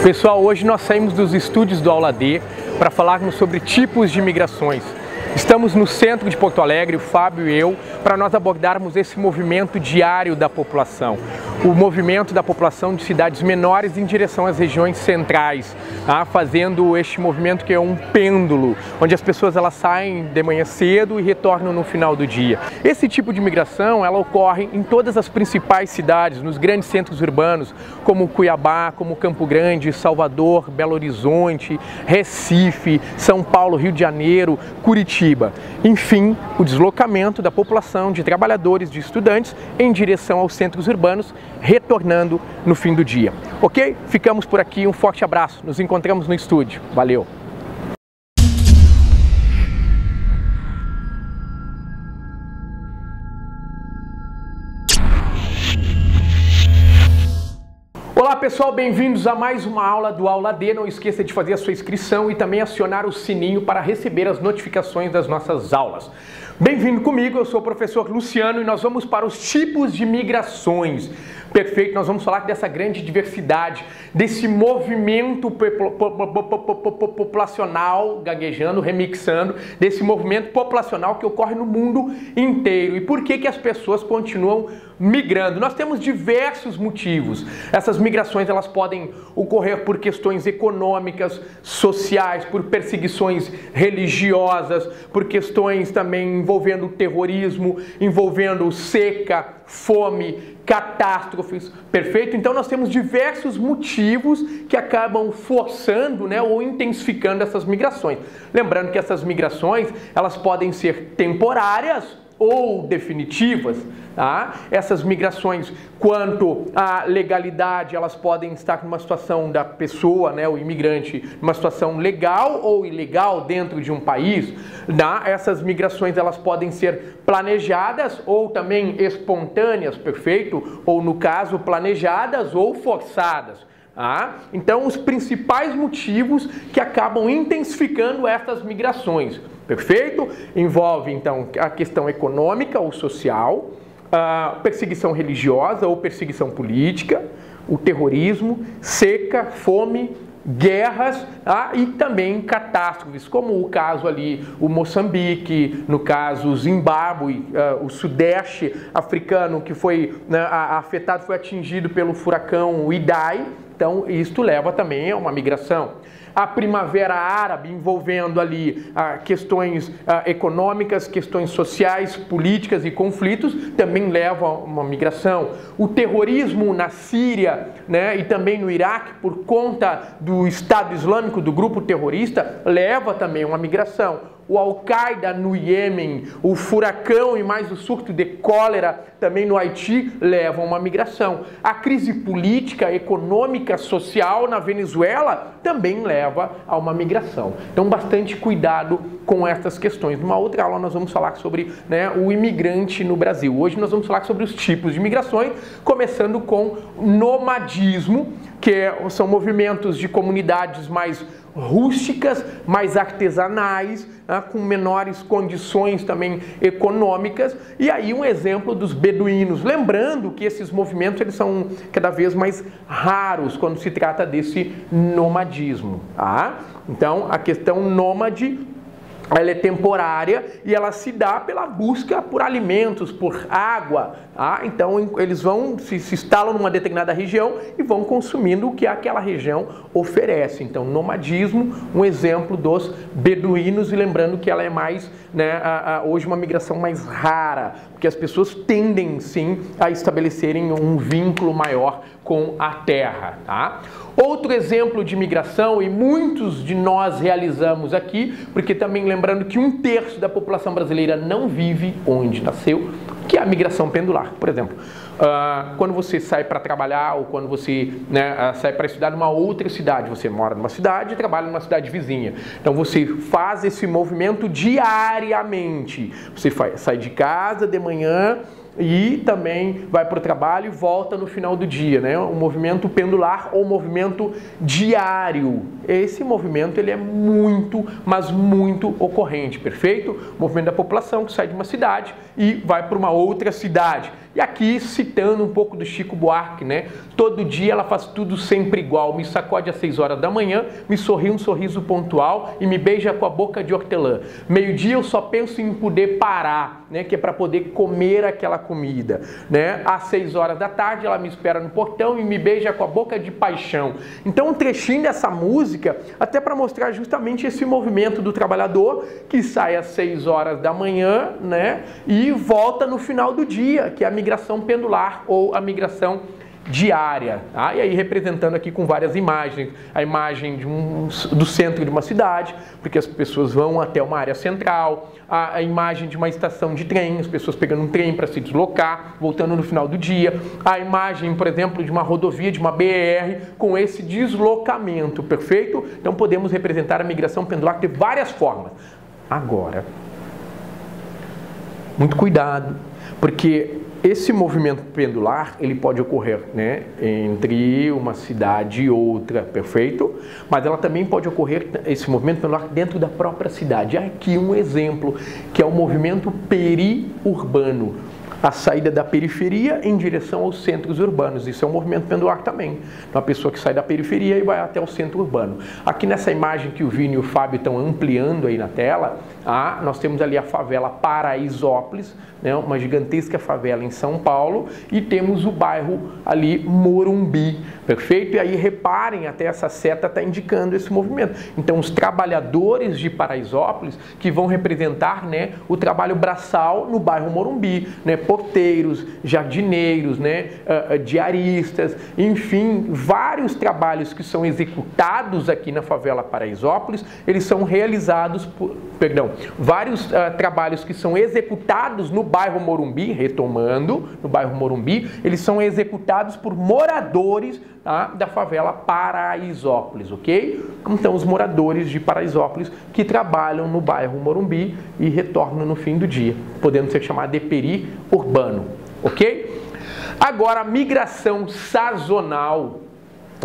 Pessoal, hoje nós saímos dos estúdios do Aula D para falarmos sobre tipos de migrações. Estamos no centro de Porto Alegre, o Fábio e eu, para nós abordarmos esse movimento diário da população. O movimento da população de cidades menores em direção às regiões centrais, fazendo este movimento que é um pêndulo, onde as pessoas elas saem de manhã cedo e retornam no final do dia. Esse tipo de migração ela ocorre em todas as principais cidades, nos grandes centros urbanos, como Cuiabá, como Campo Grande, Salvador, Belo Horizonte, Recife, São Paulo, Rio de Janeiro, Curitiba. Enfim, o deslocamento da população de trabalhadores, de estudantes em direção aos centros urbanos, retornando no fim do dia. Ok? Ficamos por aqui, um forte abraço, nos encontramos no estúdio. Valeu! Olá pessoal, bem-vindos a mais uma aula do Aula D. Não esqueça de fazer a sua inscrição e também acionar o sininho para receber as notificações das nossas aulas. Bem-vindo comigo, eu sou o professor Luciano e nós vamos para os tipos de migrações. Perfeito, nós vamos falar dessa grande diversidade, desse movimento populacional, gaguejando, remixando, desse movimento populacional que ocorre no mundo inteiro. E por que as pessoas continuam migrando? Nós temos diversos motivos. Essas migrações elas podem ocorrer por questões econômicas, sociais, por perseguições religiosas, por questões também envolvendo terrorismo, envolvendo seca, fome, catástrofes, perfeito? Então nós temos diversos motivos que acabam forçando, ou intensificando essas migrações. Lembrando que essas migrações, elas podem ser temporárias ou definitivas, tá? Essas migrações, quanto à legalidade, elas podem estar numa situação da pessoa, o imigrante, numa situação legal ou ilegal dentro de um país, tá? Essas migrações, elas podem ser planejadas ou também espontâneas, perfeito? Ou no caso, planejadas ou forçadas. Então, os principais motivos que acabam intensificando essas migrações, perfeito? Envolve, então, a questão econômica ou social, a perseguição religiosa ou perseguição política, o terrorismo, seca, fome, guerras e também catástrofes, como o caso ali, o Moçambique, no caso o Zimbábue, o sudeste africano que foi afetado, foi atingido pelo furacão Idai. Então, isto leva também a uma migração. A Primavera Árabe, envolvendo ali questões econômicas, questões sociais, políticas e conflitos, também leva a uma migração. O terrorismo na Síria, e também no Iraque, por conta do Estado Islâmico, do grupo terrorista, leva também a uma migração. O Al-Qaeda no Iêmen, o furacão e mais o surto de cólera também no Haiti levam a uma migração. A crise política, econômica, social na Venezuela também leva a uma migração. Então, bastante cuidado com essas questões. Numa outra aula nós vamos falar sobre o imigrante no Brasil. Hoje nós vamos falar sobre os tipos de migrações, começando com nomadismo, que são movimentos de comunidades mais rústicas, mais artesanais, com menores condições também econômicas, e aí um exemplo dos beduínos. Lembrando que esses movimentos eles são cada vez mais raros quando se trata desse nomadismo. Então, a questão nômade, ela é temporária e ela se dá pela busca por alimentos, por água. Então eles vão, se instalam numa determinada região e vão consumindo o que aquela região oferece. Então, nomadismo, um exemplo dos beduínos, e lembrando que ela é mais, hoje uma migração mais rara, porque as pessoas tendem sim a estabelecerem um vínculo maior com a terra. Outro exemplo de migração, e muitos de nós realizamos aqui, porque também lembrando que 1/3 da população brasileira não vive onde nasceu, que é a migração pendular. Por exemplo, quando você sai para trabalhar ou quando você sai para estudar numa outra cidade, você mora numa cidade e trabalha numa cidade vizinha. Então você faz esse movimento diariamente. Você sai de casa de manhã e também vai para o trabalho e volta no final do dia, um movimento pendular ou movimento diário. Esse movimento ele é muito, mas muito ocorrente, perfeito? O movimento da população que sai de uma cidade e vai para uma outra cidade. E aqui citando um pouco do Chico Buarque, né? Todo dia ela faz tudo sempre igual, me sacode às 6 horas da manhã, me sorri um sorriso pontual e me beija com a boca de hortelã. Meio-dia eu só penso em poder parar, né? Que é para poder comer aquela comida, né? Às 6 horas da tarde ela me espera no portão e me beija com a boca de paixão. Então um trechinho dessa música, até para mostrar justamente esse movimento do trabalhador que sai às 6 horas da manhã, né? E volta no final do dia, que é a migração pendular ou a migração diária, tá? E aí representando aqui com várias imagens, a imagem do centro de uma cidade, porque as pessoas vão até uma área central, a imagem de uma estação de trem, as pessoas pegando um trem para se deslocar, voltando no final do dia, a imagem, por exemplo, de uma rodovia, de uma BR, com esse deslocamento, perfeito? Então podemos representar a migração pendular de várias formas. Agora, muito cuidado, porque esse movimento pendular, ele pode ocorrer, né, entre uma cidade e outra, perfeito? Mas ela também pode ocorrer, esse movimento pendular, dentro da própria cidade. Aqui um exemplo, que é o movimento periurbano. A saída da periferia em direção aos centros urbanos. Isso é um movimento pendular também. Uma pessoa que sai da periferia e vai até o centro urbano. Aqui nessa imagem que o Vini e o Fábio estão ampliando aí na tela, nós temos ali a favela Paraisópolis, né, uma gigantesca favela em São Paulo, e temos o bairro ali Morumbi, perfeito? E aí reparem, até essa seta está indicando esse movimento. Então os trabalhadores de Paraisópolis que vão representar, né, o trabalho braçal no bairro Morumbi, né, porteiros, jardineiros, né, diaristas, enfim, vários trabalhos que são executados aqui na favela Paraisópolis, eles são realizados por, vários trabalhos que são executados no bairro Morumbi, retomando, no bairro Morumbi, eles são executados por moradores, tá, da favela Paraisópolis, ok? Então, os moradores de Paraisópolis que trabalham no bairro Morumbi e retornam no fim do dia, podendo ser chamado de periurbano, ok? Agora, a migração sazonal,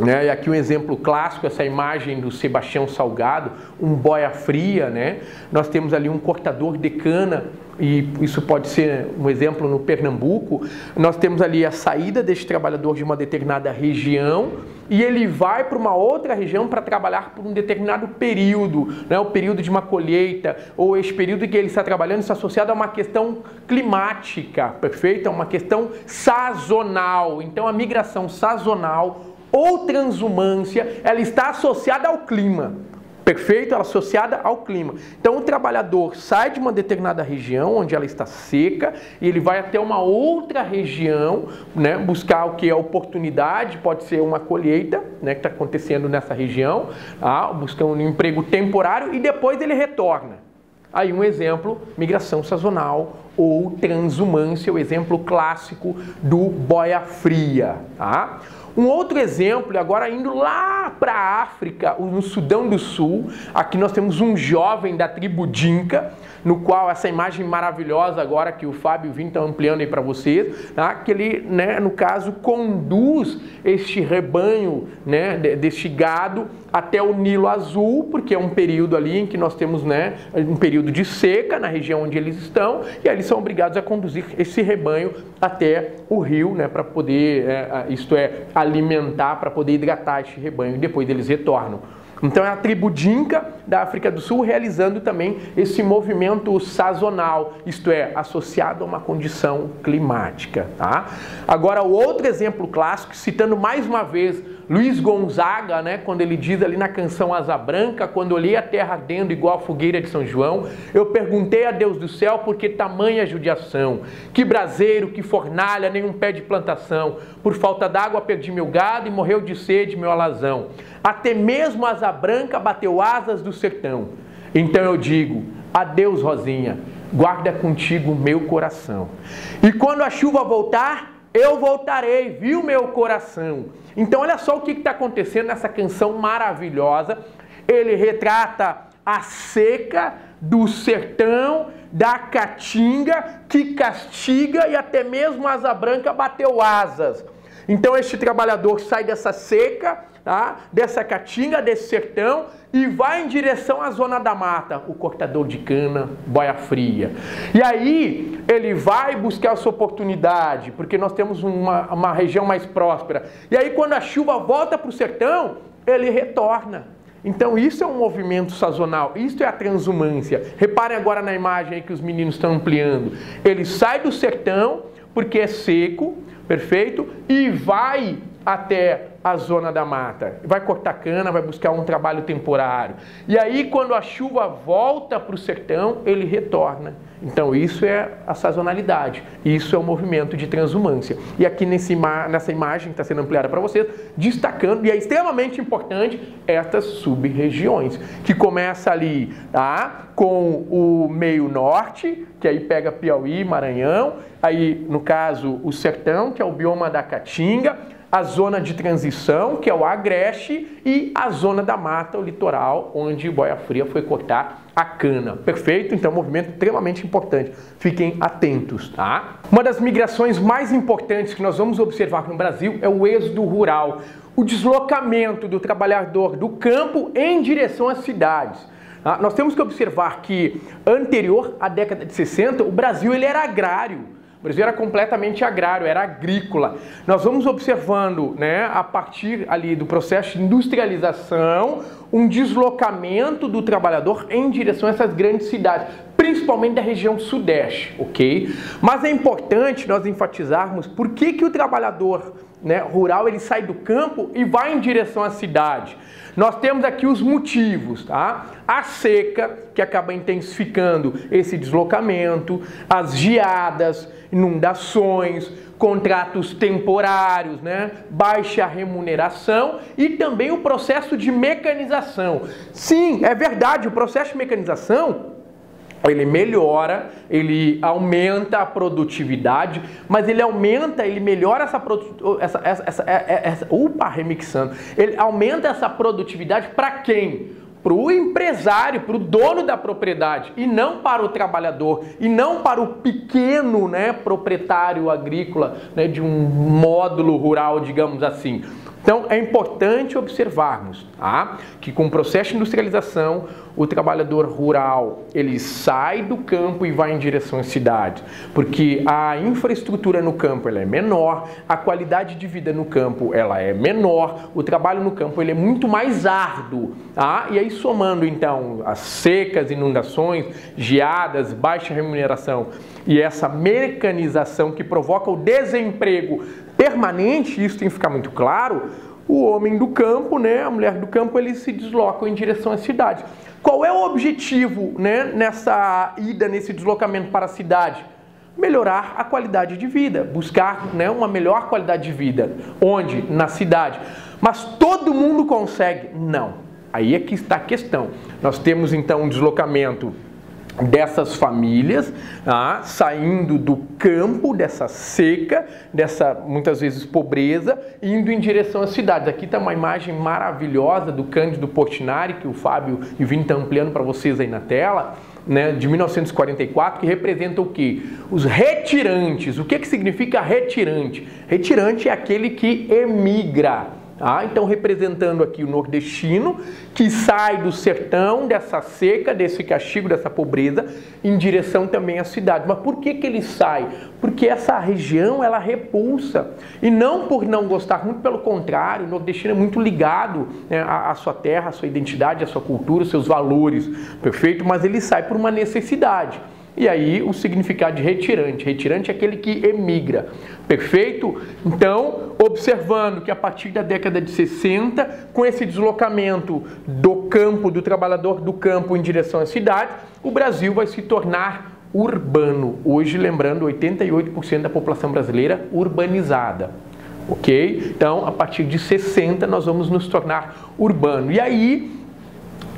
né? E aqui um exemplo clássico, essa imagem do Sebastião Salgado, um boia fria, né? Nós temos ali um cortador de cana, e isso pode ser um exemplo no Pernambuco. Nós temos ali a saída deste trabalhador de uma determinada região e ele vai para uma outra região para trabalhar por um determinado período, né? O período de uma colheita, ou esse período em que ele está trabalhando está associado a uma questão climática, perfeito? É uma questão sazonal. Então a migração sazonal ou transumância, ela está associada ao clima, perfeito? Ela é associada ao clima. Então o trabalhador sai de uma determinada região, onde ela está seca, e ele vai até uma outra região, né, buscar o que é oportunidade, pode ser uma colheita, né, que está acontecendo nessa região, buscando um emprego temporário, e depois ele retorna. Aí um exemplo, migração sazonal ou transumância, o exemplo clássico do boia fria, tá? Um outro exemplo, agora indo lá para a África, no Sudão do Sul, aqui nós temos um jovem da tribo Dinka, no qual essa imagem maravilhosa agora que o Fábio e o Vini estão ampliando aí para vocês, tá? Que ele, né, no caso, conduz este rebanho, né, deste gado até o Nilo Azul, porque é um período ali em que nós temos, né, um período de seca na região onde eles estão, e aí eles são obrigados a conduzir esse rebanho até o rio, né, para poder, isto é, alimentar, para poder hidratar este rebanho, e depois eles retornam. Então é a tribo Dinka da África do Sul realizando também esse movimento sazonal, isto é, associado a uma condição climática, tá? Agora, o outro exemplo clássico, citando mais uma vez Luiz Gonzaga, né, quando ele diz ali na canção Asa Branca, quando olhei a terra ardendo igual a fogueira de São João, eu perguntei a Deus do céu por que tamanha judiação, que braseiro, que fornalha, nenhum pé de plantação, por falta d'água perdi meu gado e morreu de sede meu alazão, até mesmo a Asa Branca bateu asas do sertão. Então eu digo, adeus Rosinha, guarda contigo o meu coração. E quando a chuva voltar, eu voltarei, viu meu coração? Então olha só o que está acontecendo nessa canção maravilhosa. Ele retrata a seca do sertão, da caatinga, que castiga, e até mesmo a Asa Branca bateu asas. Então este trabalhador sai dessa seca, tá? Dessa caatinga, desse sertão e vai em direção à zona da mata, o cortador de cana, boia fria. E aí ele vai buscar a sua oportunidade, porque nós temos uma região mais próspera. E aí quando a chuva volta para o sertão, ele retorna. Então isso é um movimento sazonal, isso é a transumância. Reparem agora na imagem aí que os meninos estão ampliando. Ele sai do sertão, porque é seco, perfeito, e vai até a zona da mata. Vai cortar cana, vai buscar um trabalho temporário. E aí quando a chuva volta para o sertão, ele retorna. Então isso é a sazonalidade, isso é o movimento de transumância. E aqui nessa imagem que está sendo ampliada para vocês, destacando, e é extremamente importante, estas sub-regiões, que começa ali, tá? Com o meio norte, que aí pega Piauí, Maranhão, aí no caso o sertão, que é o bioma da Caatinga, a zona de transição, que é o Agreste, e a zona da mata, o litoral, onde Boia Fria foi cortar a cana. Perfeito? Então, movimento extremamente importante. Fiquem atentos, tá? Uma das migrações mais importantes que nós vamos observar no Brasil é o êxodo rural, o deslocamento do trabalhador do campo em direção às cidades. Nós temos que observar que, anterior à década de 60, o Brasil ele era agrário. O Brasil era completamente agrário, era agrícola. Nós vamos observando, né, a partir ali do processo de industrialização, um deslocamento do trabalhador em direção a essas grandes cidades, principalmente da região sudeste, ok? Mas é importante nós enfatizarmos por que o trabalhador, né, rural ele sai do campo e vai em direção à cidade. Nós temos aqui os motivos, tá? A seca, que acaba intensificando esse deslocamento, as geadas, inundações, contratos temporários, né? Baixa remuneração e também o processo de mecanização. Sim, é verdade, o processo de mecanização ele melhora, ele aumenta a produtividade, mas ele melhora ele aumenta essa produtividade para quem? Para o empresário, para o dono da propriedade, e não para o trabalhador, e não para o pequeno, né, proprietário agrícola, né, de um módulo rural, digamos assim. Então, é importante observarmos, tá, que com o processo de industrialização, o trabalhador rural, ele sai do campo e vai em direção à cidade, porque a infraestrutura no campo ela é menor, a qualidade de vida no campo ela é menor, o trabalho no campo ele é muito mais árduo, tá? E aí somando então as secas, inundações, geadas, baixa remuneração e essa mecanização que provoca o desemprego permanente, isso tem que ficar muito claro, o homem do campo, né, a mulher do campo, eles se deslocam em direção às cidades. Qual é o objetivo, né, nessa ida, nesse deslocamento para a cidade? Melhorar a qualidade de vida, buscar, né, uma melhor qualidade de vida. Onde? Na cidade. Mas todo mundo consegue? Não. Aí é que está a questão. Nós temos então um deslocamento dessas famílias, saindo do campo, dessa seca, dessa muitas vezes pobreza, indo em direção às cidades. Aqui está uma imagem maravilhosa do Cândido Portinari, que o Fábio e o Vini estão ampliando para vocês aí na tela, né, de 1944, que representa o quê? Os retirantes. O que significa retirante? Retirante é aquele que emigra. Então, representando aqui o nordestino, que sai do sertão, dessa seca, desse castigo, dessa pobreza, em direção também à cidade. Mas por que ele sai? Porque essa região, ela repulsa. E não por não gostar, muito pelo contrário, o nordestino é muito ligado, né, à sua terra, à sua identidade, à sua cultura, aos seus valores, perfeito? Mas ele sai por uma necessidade. E aí o significado de retirante. Retirante é aquele que emigra. Perfeito? Então, observando que a partir da década de 60, com esse deslocamento do campo, do trabalhador do campo em direção às cidades, o Brasil vai se tornar urbano. Hoje, lembrando, 88% da população brasileira urbanizada. Ok? Então, a partir de 60, nós vamos nos tornar urbano. E aí,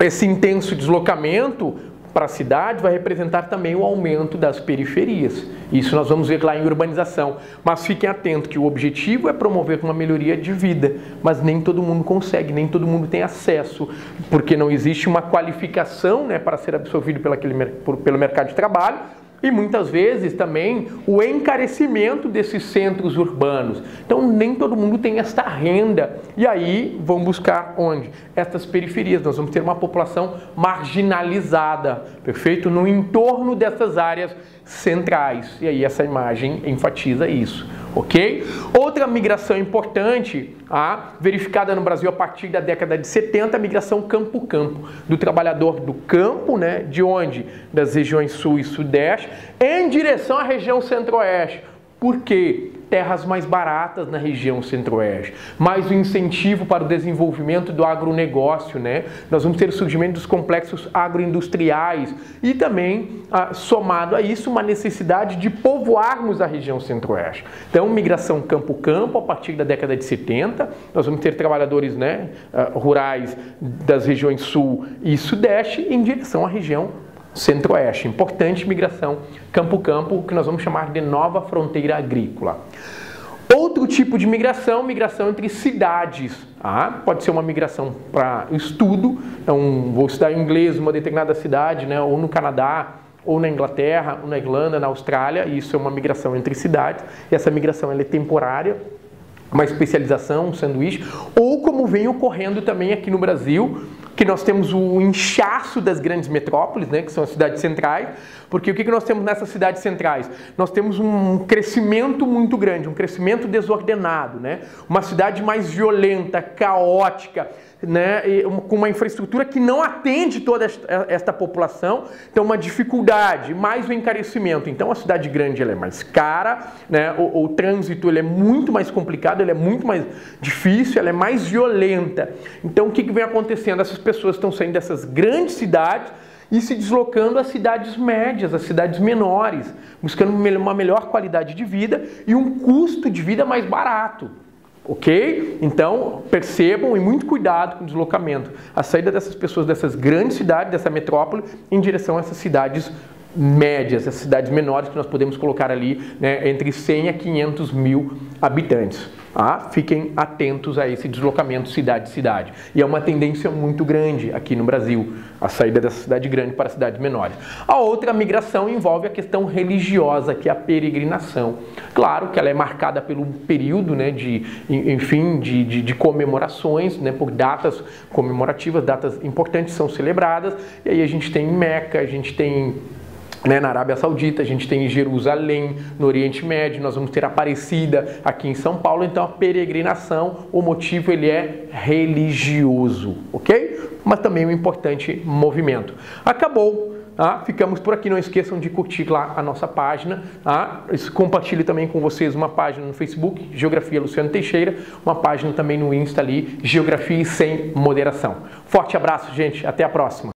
esse intenso deslocamento para a cidade vai representar também o aumento das periferias. Isso nós vamos ver lá em urbanização. Mas fiquem atentos que o objetivo é promover uma melhoria de vida, mas nem todo mundo consegue, nem todo mundo tem acesso, porque não existe uma qualificação, né, para ser absorvido pelo mercado de trabalho, E muitas vezes também o encarecimento desses centros urbanos. Então nem todo mundo tem esta renda. E aí vão buscar onde? Estas periferias. Nós vamos ter uma população marginalizada, perfeito? No entorno dessas áreas centrais. E aí essa imagem enfatiza isso, ok? Outra migração importante, verificada no Brasil a partir da década de 70, a migração campo-campo, do trabalhador do campo, né, de onde? Das regiões sul e sudeste, em direção à região centro-oeste. Por quê? Terras mais baratas na região centro-oeste, mais o incentivo para o desenvolvimento do agronegócio, né? Nós vamos ter o surgimento dos complexos agroindustriais e também, somado a isso, uma necessidade de povoarmos a região centro-oeste. Então, migração campo-campo a partir da década de 70, nós vamos ter trabalhadores, né, rurais das regiões sul e sudeste em direção à região centro-oeste. Importante migração campo-campo, que nós vamos chamar de nova fronteira agrícola. Outro tipo de migração, migração entre cidades. Pode ser uma migração para estudo, então vou estudar inglês em uma determinada cidade, né, ou no Canadá, ou na Inglaterra, ou na Irlanda, na Austrália, e isso é uma migração entre cidades. E essa migração ela é temporária, uma especialização, um sanduíche, ou como vem ocorrendo também aqui no Brasil, que nós temos o inchaço das grandes metrópoles, né, que são as cidades centrais, porque o que nós temos nessas cidades centrais? Nós temos um crescimento muito grande, um crescimento desordenado, né, uma cidade mais violenta, caótica, né, com uma infraestrutura que não atende toda esta população, então uma dificuldade, mais o encarecimento. Então a cidade grande ela é mais cara, né, o trânsito ele é muito mais complicado, ele é muito mais difícil, ela é mais violenta. Então o que vem acontecendo? Essas pessoas estão saindo dessas grandes cidades e se deslocando às cidades médias, às cidades menores, buscando uma melhor qualidade de vida e um custo de vida mais barato. Ok? Então, percebam e muito cuidado com o deslocamento. A saída dessas pessoas dessas grandes cidades, dessa metrópole, em direção a essas cidades médias, essas cidades menores que nós podemos colocar ali, né, entre 100 a 500 mil habitantes. Fiquem atentos a esse deslocamento cidade-cidade. E é uma tendência muito grande aqui no Brasil, a saída dessa cidade grande para cidades menores. A outra migração envolve a questão religiosa, que é a peregrinação. Claro que ela é marcada pelo período, né, de comemorações, né, por datas comemorativas, datas importantes são celebradas. E aí a gente tem Meca, a gente tem, né, na Arábia Saudita, a gente tem Jerusalém, no Oriente Médio, nós vamos ter Aparecida aqui em São Paulo. Então a peregrinação, o motivo ele é religioso, ok? Mas também um importante movimento. Acabou. Ficamos por aqui, não esqueçam de curtir lá a nossa página. Compartilhe também com vocês uma página no Facebook, Geografia Luciano Teixeira, uma página também no Insta ali, Geografia Sem Moderação. Forte abraço, gente, até a próxima.